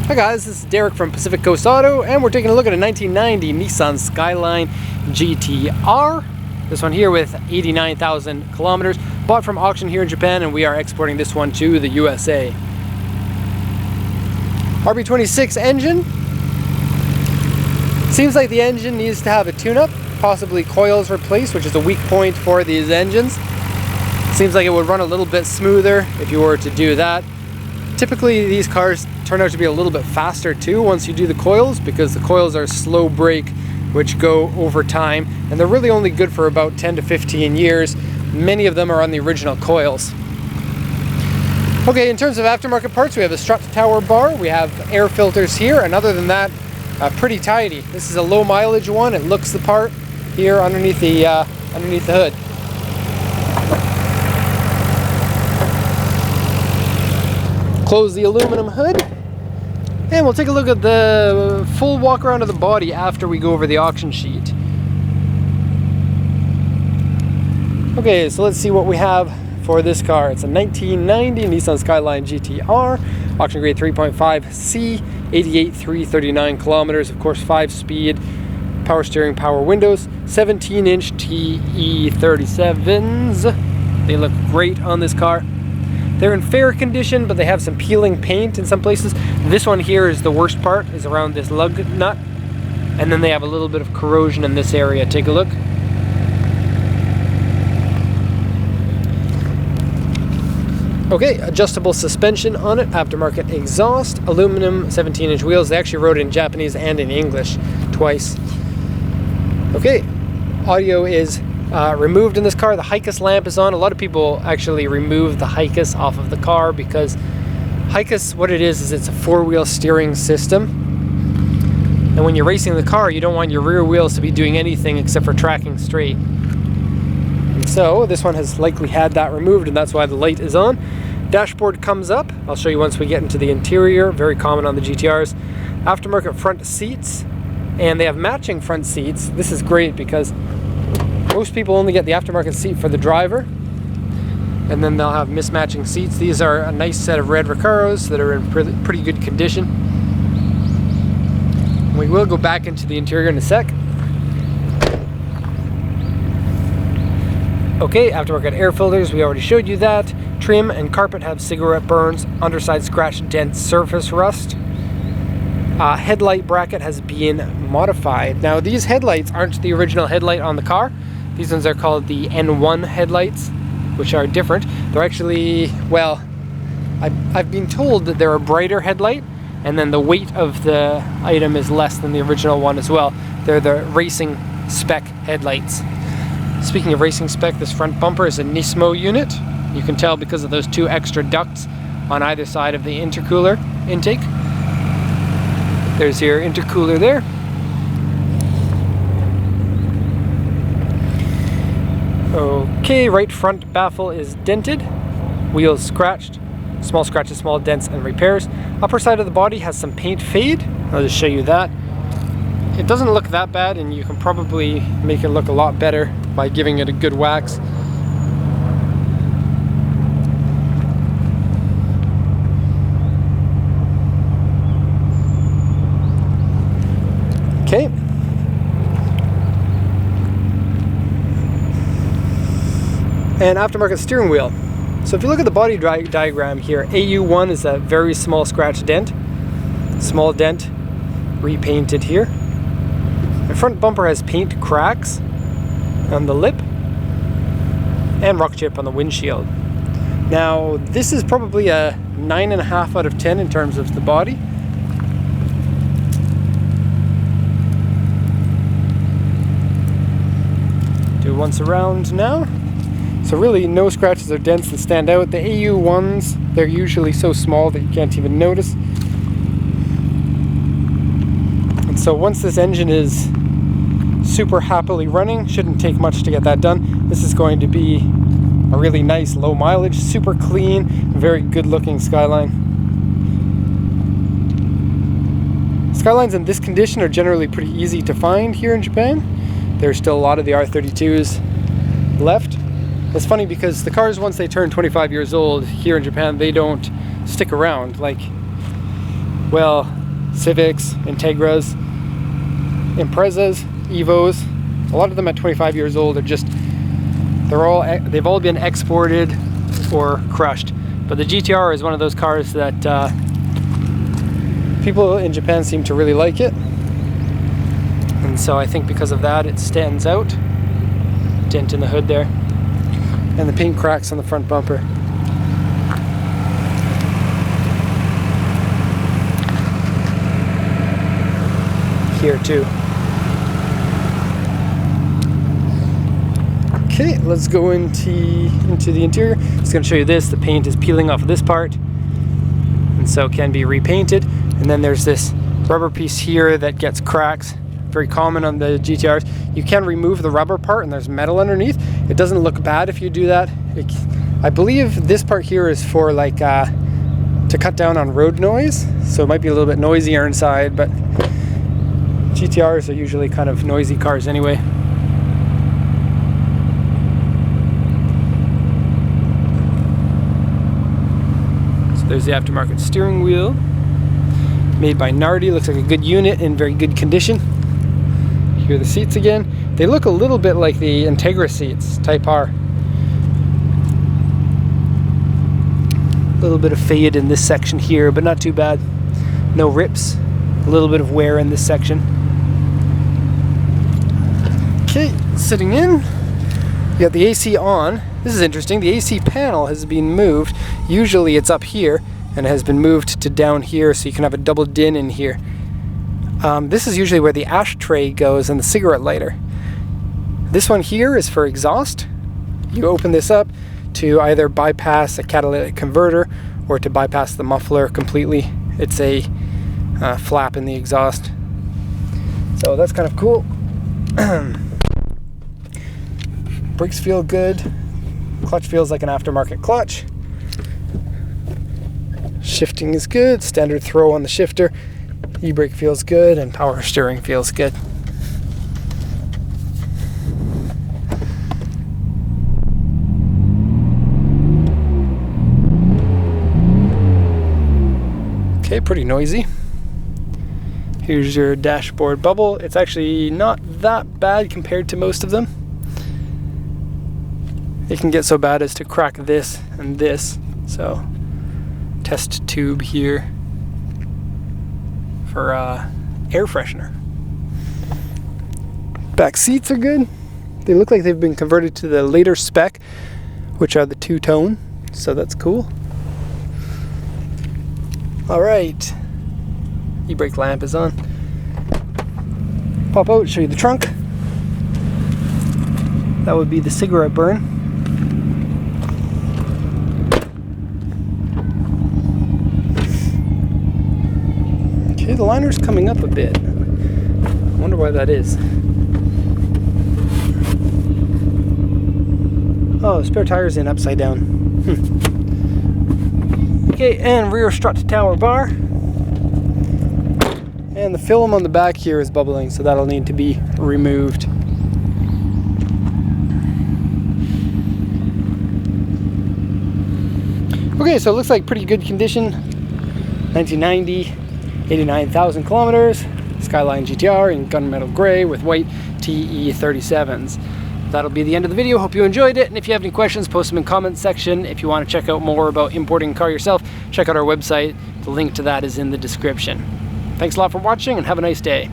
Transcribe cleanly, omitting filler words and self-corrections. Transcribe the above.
Hi guys, this is Derek from Pacific Coast Auto, and we're taking a look at a 1990 Nissan Skyline GTR. This one here with 89,000 kilometers, bought from auction here in Japan, and we are exporting this one to the USA. RB26 engine. Seems like the engine needs to have a tune-up, possibly coils replaced, which is a weak point for these engines. Seems like it would run a little bit smoother if you were to do that. Typically these cars turn out to be a little bit faster too once you do the coils, because the coils are slow brake which go over time, and they're really only good for about 10 to 15 years. Many of them are on the original coils. Okay, in terms of aftermarket parts, we have a strut tower bar, we have air filters here, and other than that, pretty tidy. This is a low mileage one. It looks the part here underneath the hood. Close the aluminum hood, and we'll take a look at the full walk around of the body after we go over the auction sheet. Okay, so let's see what we have for this car. It's a 1990 Nissan Skyline GTR, auction grade 3.5C, 88,339 kilometers, of course 5-speed, power steering, power windows, 17-inch TE37s. They look great on this car. They're in fair condition, but they have some peeling paint in some places. This one here is the worst part, is around this lug nut. And then they have a little bit of corrosion in this area. Take a look. Okay, adjustable suspension on it, aftermarket exhaust, aluminum 17-inch wheels. They actually wrote it in Japanese and in English twice. Okay, audio is removed in this car. The HICUS lamp is on. A lot of people actually remove the HICUS off of the car because HICUS, what it is it's a four-wheel steering system. And when you're racing the car, you don't want your rear wheels to be doing anything except for tracking straight. And so this one has likely had that removed, and that's why the light is on. Dashboard comes up. I'll show you once we get into the interior. Very common on the GTRs. Aftermarket front seats, and they have matching front seats. This is great because most people only get the aftermarket seat for the driver, and then they'll have mismatching seats. These are a nice set of red Recaros that are in pretty good condition. We will go back into the interior in a sec. Okay, aftermarket air filters, we already showed you that. Trim and carpet have cigarette burns, underside scratch, dent, surface rust. Headlight bracket has been modified. Now these headlights aren't the original headlight on the car. These ones are called the N1 headlights, which are different. They're actually, well, I've been told that they're a brighter headlight, and then the weight of the item is less than the original one as well. They're the racing spec headlights. Speaking of racing spec, this front bumper is a Nismo unit. You can tell because of those two extra ducts on either side of the intercooler intake. There's your intercooler there. Okay, right front baffle is dented, wheels scratched, small scratches, small dents and repairs. Upper side of the body has some paint fade. I'll just show you that. It doesn't look that bad, and you can probably make it look a lot better by giving it a good wax. Okay. And aftermarket steering wheel. So if you look at the body diagram here, AU1 is a very small scratch dent. Small dent, repainted here. The front bumper has paint cracks on the lip and rock chip on the windshield. Now this is probably a 9.5 out of 10 in terms of the body. Do it once around now. So really no scratches or dents that stand out. The AU ones, they're usually so small that you can't even notice. And so once this engine is super happily running, shouldn't take much to get that done. This is going to be a really nice low mileage, super clean, very good looking Skyline. Skylines in this condition are generally pretty easy to find here in Japan. There's still a lot of the R32s left. It's funny because the cars, once they turn 25 years old here in Japan, they don't stick around. Like well, Civics, Integras, Imprezas, Evos, a lot of them at 25 years old are just, they've all been exported or crushed. But the GTR is one of those cars that people in Japan seem to really like it. And so I think because of that it stands out. Dent in the hood there. And the paint cracks on the front bumper. Here too. Okay, let's go into the interior. Just going to show you this. The paint is peeling off of this part, and so it can be repainted. And then there's this rubber piece here that gets cracks. Very common on the GTRs. You can remove the rubber part, and there's metal underneath. It doesn't look bad if you do that. I believe this part here is for like to cut down on road noise, so it might be a little bit noisier inside, but GTRs are usually kind of noisy cars anyway. There's the aftermarket steering wheel, made by Nardi. Looks like a good unit in very good condition. Here are the seats again. They look a little bit like the Integra seats, Type R. A little bit of fade in this section here, but not too bad. No rips. A little bit of wear in this section. Okay, sitting in, you got the AC on. This is interesting. The AC panel has been moved. Usually it's up here, and it has been moved to down here, so you can have a double din in here. This is usually where the ashtray goes and the cigarette lighter. This one here is for exhaust. You open this up to either bypass a catalytic converter or to bypass the muffler completely. It's a flap in the exhaust. So that's kind of cool. Brakes feel good. Clutch feels like an aftermarket clutch. Shifting is good. Standard throw on the shifter. E-brake feels good, and power steering feels good. Okay, pretty noisy. Here's your dashboard bubble. It's actually not that bad compared to most of them. It can get so bad as to crack this and this. So, test tube here for air freshener. Back seats are good. They look like they've been converted to the later spec, which are the two-tone, so that's cool. Alright, e-brake lamp is on. Pop out, show you the trunk. That would be the cigarette burn. Okay, the liner's coming up a bit. I wonder why that is. Oh, spare tire's in upside down. Okay, and rear strut tower bar. And the film on the back here is bubbling, so that'll need to be removed. Okay, so it looks like pretty good condition. 1990, 89,000 kilometers. Skyline GTR in gunmetal gray with white TE37s. That'll be the end of the video. Hope you enjoyed it, and if you have any questions, post them in the comments section. If you want to check out more about importing a car yourself, check out our website. The link to that is in the description. Thanks a lot for watching, and have a nice day.